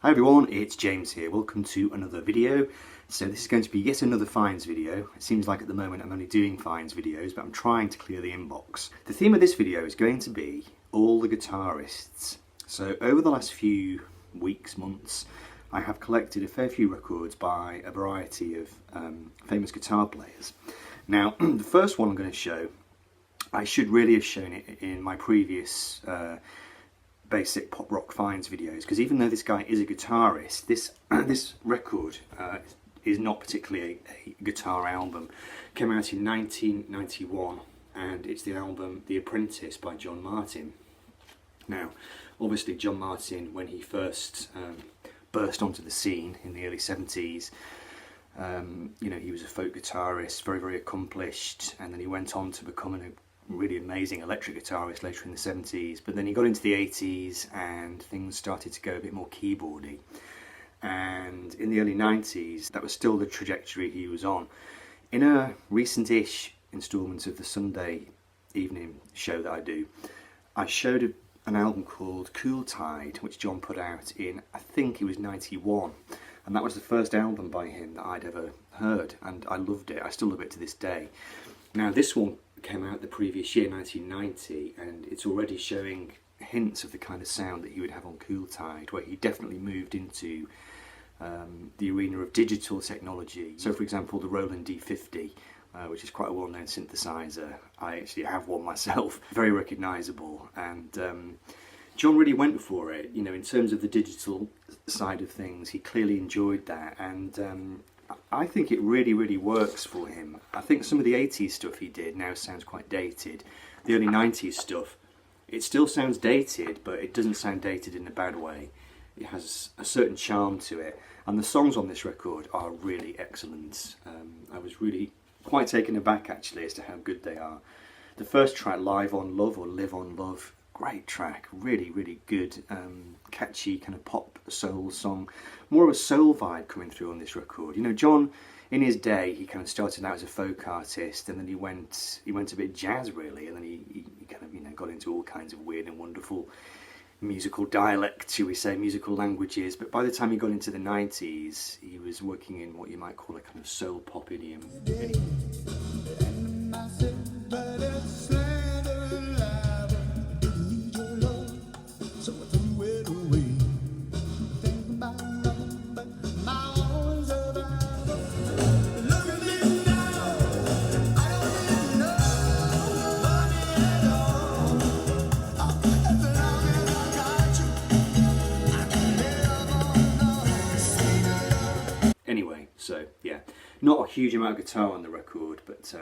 Hi everyone, it's James here. Welcome to another video. So this is going to be yet another finds video. It seems like at the moment I'm only doing finds videos, but I'm trying to clear the inbox. The theme of this video is going to be all the guitarists. So over the last few weeks, months, I have collected a fair few records by a variety of famous guitar players. Now, the first one I'm going to show, I should really have shown it in my previous basic pop rock finds videos, because even though this guy is a guitarist, this record is not particularly a guitar album. It came out in 1991 and it's the album The Apprentice by John Martin. Now obviously John Martin, when he first burst onto the scene in the early 70s, you know, he was a folk guitarist, very accomplished, and then he went on to become a really amazing electric guitarist later in the 70s, but then he got into the 80s and things started to go a bit more keyboardy, and in the early 90s that was still the trajectory he was on. In a recent-ish instalment of the Sunday evening show that I do, I showed an album called Cool Tide, which John put out in, I think it was 91, and that was the first album by him that I'd ever heard, and I loved it. I still love it to this day. Now this one came out the previous year, 1990, and it's already showing hints of the kind of sound that he would have on Cool Tide, where he definitely moved into the arena of digital technology. So for example, the Roland D50, which is quite a well-known synthesizer. I actually have one myself, very recognisable, and John really went for it. You know, in terms of the digital side of things, he clearly enjoyed that, and I think it really works for him. I think some of the 80s stuff he did now sounds quite dated. The early 90s stuff, it still sounds dated, but it doesn't sound dated in a bad way. It has a certain charm to it, and the songs on this record are really excellent. I was really quite taken aback actually as to how good they are. The first track, Live on Love, or Live on Love, great track, really good, catchy kind of pop soul song, more of a soul vibe coming through on this record. You know, John, in his day, he kind of started out as a folk artist, and then he went a bit jazz really, and then he kind of, you know, got into all kinds of weird and wonderful musical dialects, shall we say, musical languages. But by the time he got into the 90s, he was working in what you might call a kind of soul pop idiom. Anyway, so yeah, not a huge amount of guitar on the record, but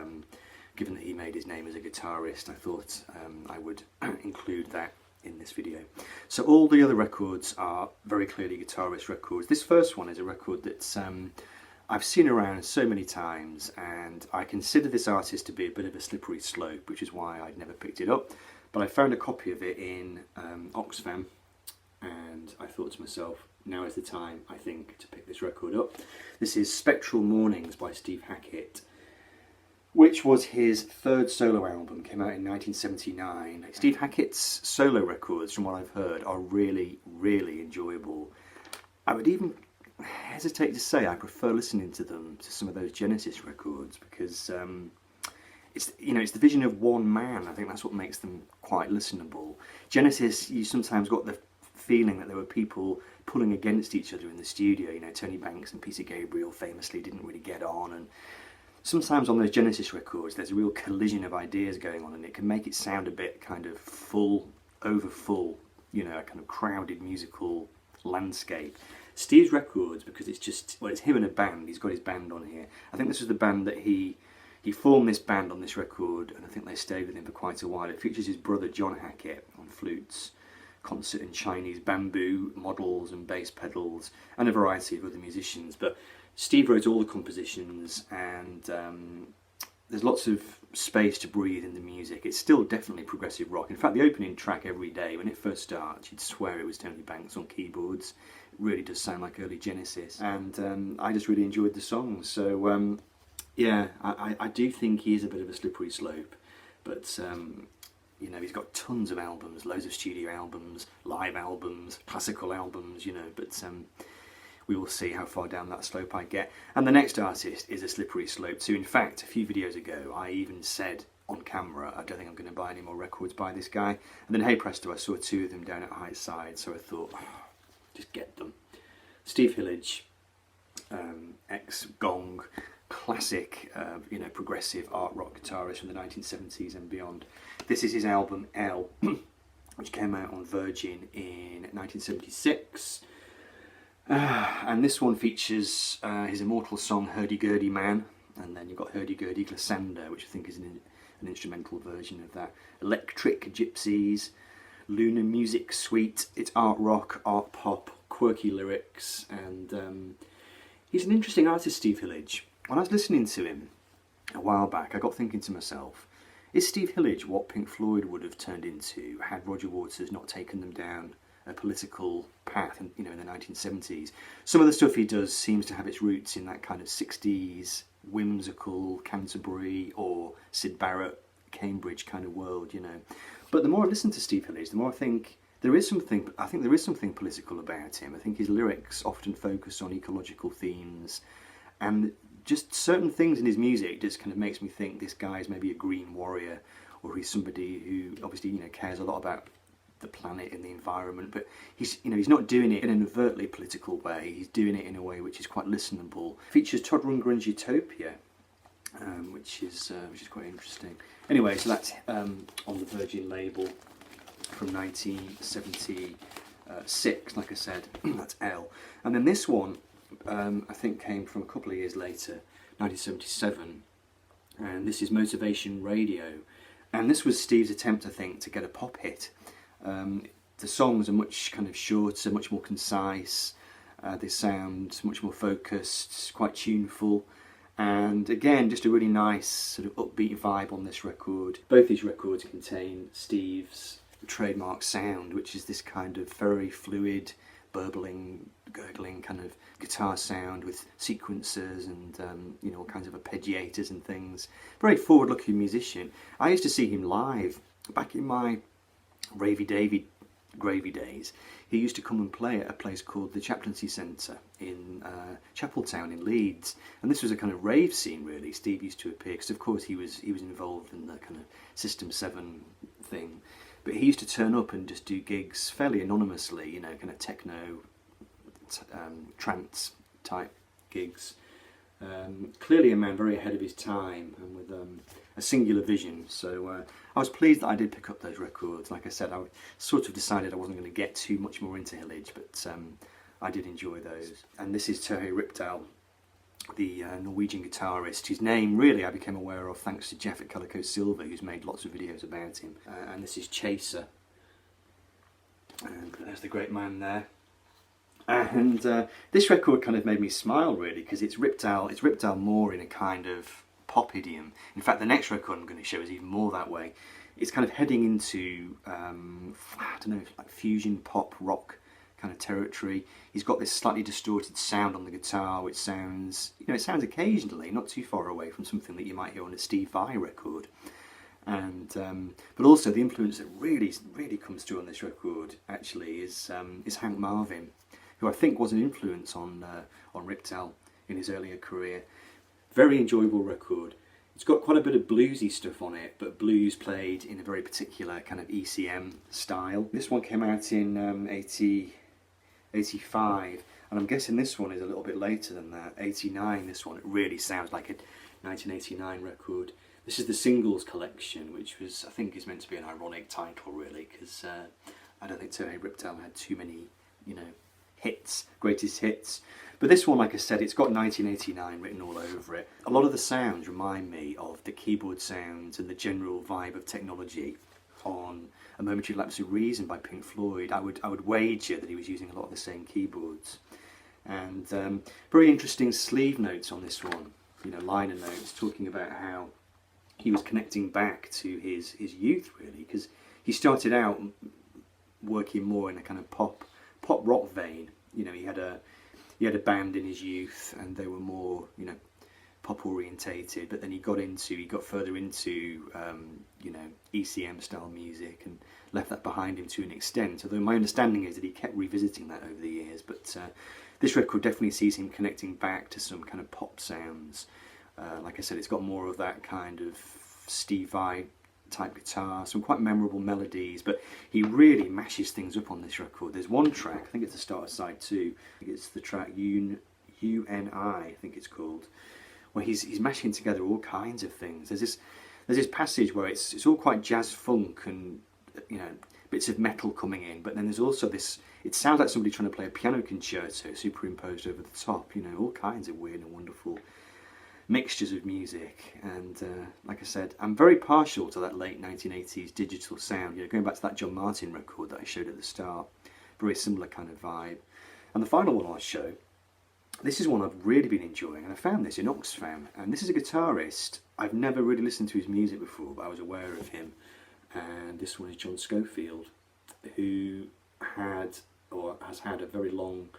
given that he made his name as a guitarist, I thought I would include that in this video. So all the other records are very clearly guitarist records. This first one is a record that I've seen around so many times, and I consider this artist to be a bit of a slippery slope, which is why I'd never picked it up. But I found a copy of it in Oxfam, and I thought to myself, now is the time, I think, to pick this record up. This is Spectral Mornings by Steve Hackett, which was his third solo album, came out in 1979. Steve Hackett's solo records, from what I've heard, are really enjoyable. I would even hesitate to say I prefer listening to them to some of those Genesis records, because it's, you know, it's the vision of one man. I think that's what makes them quite listenable. Genesis, you sometimes got the feeling that there were people pulling against each other in the studio. You know, Tony Banks and Peter Gabriel famously didn't really get on, and sometimes on those Genesis records there's a real collision of ideas going on, and it can make it sound a bit kind of full, over full, you know, a kind of crowded musical landscape. Steve's records, because it's just, well, it's him and a band, he's got his band on here. I think this was the band that he formed this band on this record, and I think they stayed with him for quite a while. It features his brother John Hackett on flutes, concert and Chinese bamboo models and bass pedals, and a variety of other musicians. But Steve wrote all the compositions, and there's lots of space to breathe in the music. It's still definitely progressive rock. In fact, the opening track, Every Day, when it first starts, you'd swear it was Tony Banks on keyboards. It really does sound like early Genesis, and I just really enjoyed the song. So yeah, I do think he is a bit of a slippery slope, but You know, he's got tons of albums, loads of studio albums, live albums, classical albums, you know, but we will see how far down that slope I get. And the next artist is a slippery slope too. In fact, a few videos ago, I even said on camera, I don't think I'm going to buy any more records by this guy. And then, hey presto, I saw two of them down at Highside, so I thought, just get them. Steve Hillage, ex-Gong, classic, you know, progressive art rock guitarist from the 1970s and beyond. This is his album L, which came out on Virgin in 1976. And this one features his immortal song Hurdy-Gurdy Man, and then you've got Hurdy-Gurdy Glissando, which I think is an instrumental version of that. Electric Gypsies, Lunar Music Suite. It's art rock, art pop, quirky lyrics, and he's an interesting artist, Steve Hillage. When I was listening to him a while back, I got thinking to myself, is Steve Hillage what Pink Floyd would have turned into had Roger Waters not taken them down a political path, you know, in the 1970s? Some of the stuff he does seems to have its roots in that kind of 60s whimsical Canterbury or Syd Barrett, Cambridge kind of world, you know. But the more I listen to Steve Hillage, the more I think there is something political about him. I think his lyrics often focus on ecological themes, and just certain things in his music just kind of makes me think this guy is maybe a green warrior, or he's somebody who obviously, you know, cares a lot about the planet and the environment, but he's not doing it in an overtly political way. He's doing it in a way which is quite listenable. Features Todd Rundgren's Utopia, which is quite interesting. Anyway, so that's on the Virgin label from 1976. Like I said, that's L. And then this one, I think, came from a couple of years later, 1977, and this is Motivation Radio. And this was Steve's attempt, I think, to get a pop hit. The songs are much kind of shorter, much more concise. They sound much more focused, quite tuneful, and again, just a really nice sort of upbeat vibe on this record. Both these records contain Steve's trademark sound, which is this kind of very fluid, burbling, gurgling kind of guitar sound with sequencers and you know, all kinds of arpeggiators and things. Very forward-looking musician. I used to see him live back in my Ravy Davy gravy days. He used to come and play at a place called the Chaplaincy Centre in Chapeltown in Leeds, and this was a kind of rave scene really. Steve used to appear because of course he was involved in the kind of System 7 thing, but he used to turn up and just do gigs fairly anonymously, you know, kind of techno, trance type gigs. Clearly a man very ahead of his time and with a singular vision, so I was pleased that I did pick up those records. Like I said, I sort of decided I wasn't going to get too much more into Hillage, but I did enjoy those. And this is Terje Reptile, the Norwegian guitarist, whose name really I became aware of thanks to Jeff at Calico Silver, who's made lots of videos about him. And this is Chaser, and there's the great man there. And this record kind of made me smile really, because it's Reptile more in a kind of pop idiom. In fact, the next record I'm going to show is even more that way. It's kind of heading into I don't know, like fusion pop rock kind of territory. He's got this slightly distorted sound on the guitar, which sounds, you know, it sounds occasionally not too far away from something that you might hear on a Steve Vai record. And but also the influence that really comes through on this record actually is Hank Marvin, who I think was an influence on Reptile in his earlier career. Very enjoyable record. It's got quite a bit of bluesy stuff on it, but blues played in a very particular kind of ECM style. This one came out in 85, and I'm guessing this one is a little bit later than that, 89 this one. It really sounds like a 1989 record. This is the singles collection, which was, I think, is meant to be an ironic title really, because I don't think Terje Reptile had too many, you know, hits, greatest hits. But this one, like I said, it's got 1989 written all over it. A lot of the sounds remind me of the keyboard sounds and the general vibe of technology on A Momentary Lapse of Reason by Pink Floyd. I would wager that he was using a lot of the same keyboards. And very interesting sleeve notes on this one, you know, liner notes talking about how he was connecting back to his youth really, because he started out working more in a kind of pop rock vein. You know, he had a band in his youth, and they were more, you know, pop orientated. But then he got further into, you know, ECM style music and left that behind him to an extent, although my understanding is that he kept revisiting that over the years. But this record definitely sees him connecting back to some kind of pop sounds. Like I said, it's got more of that kind of Steve Vai type guitar, some quite memorable melodies, but he really mashes things up on this record. There's one track, I think it's the start of side 2, I think it's the track UNI, I think it's called, where he's mashing together all kinds of things. There's this passage where it's all quite jazz funk and, you know, bits of metal coming in, but then there's also this, it sounds like somebody trying to play a piano concerto superimposed over the top, you know, all kinds of weird and wonderful mixtures of music. And like I said, I'm very partial to that late 1980s digital sound, you know, going back to that John Martin record that I showed at the start, very similar kind of vibe. And the final one I'll show, this is one I've really been enjoying, and I found this in Oxfam, and this is a guitarist. I've never really listened to his music before, but I was aware of him, and this one is John Scofield, who had, or has had, a very long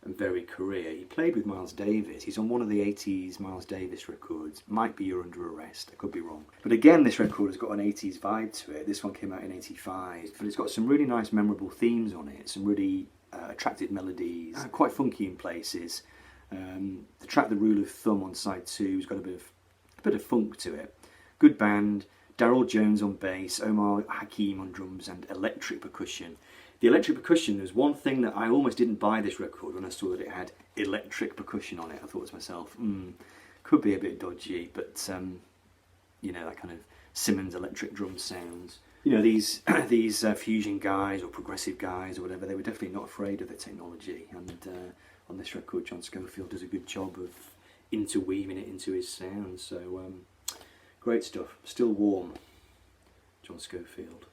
and varied career. He played with Miles Davis. He's on one of the 80s Miles Davis records. Might be You're Under Arrest, I could be wrong. But again, this record has got an 80s vibe to it. This one came out in 85, but it's got some really nice memorable themes on it, some really attractive melodies, quite funky in places. The track The Rule of Thumb on side 2 has got a bit of funk to it. Good band, Daryl Jones on bass, Omar Hakim on drums, and electric percussion. The electric percussion, there's one thing that I almost didn't buy this record when I saw that it had electric percussion on it. I thought to myself, could be a bit dodgy, but you know, that kind of Simmons electric drum sounds. You know, these fusion guys or progressive guys or whatever, they were definitely not afraid of the technology, and on this record John Scofield does a good job of interweaving it into his sound. So great stuff. Still warm, John Scofield.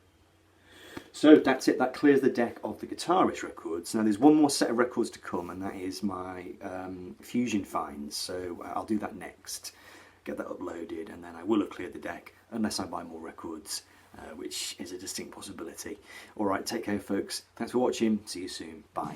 So that's it, that clears the deck of the Guitarist records. Now there's one more set of records to come, and that is my fusion finds, so I'll do that next, get that uploaded, and then I will have cleared the deck, unless I buy more records, which is a distinct possibility. Alright, take care folks, thanks for watching, see you soon, bye.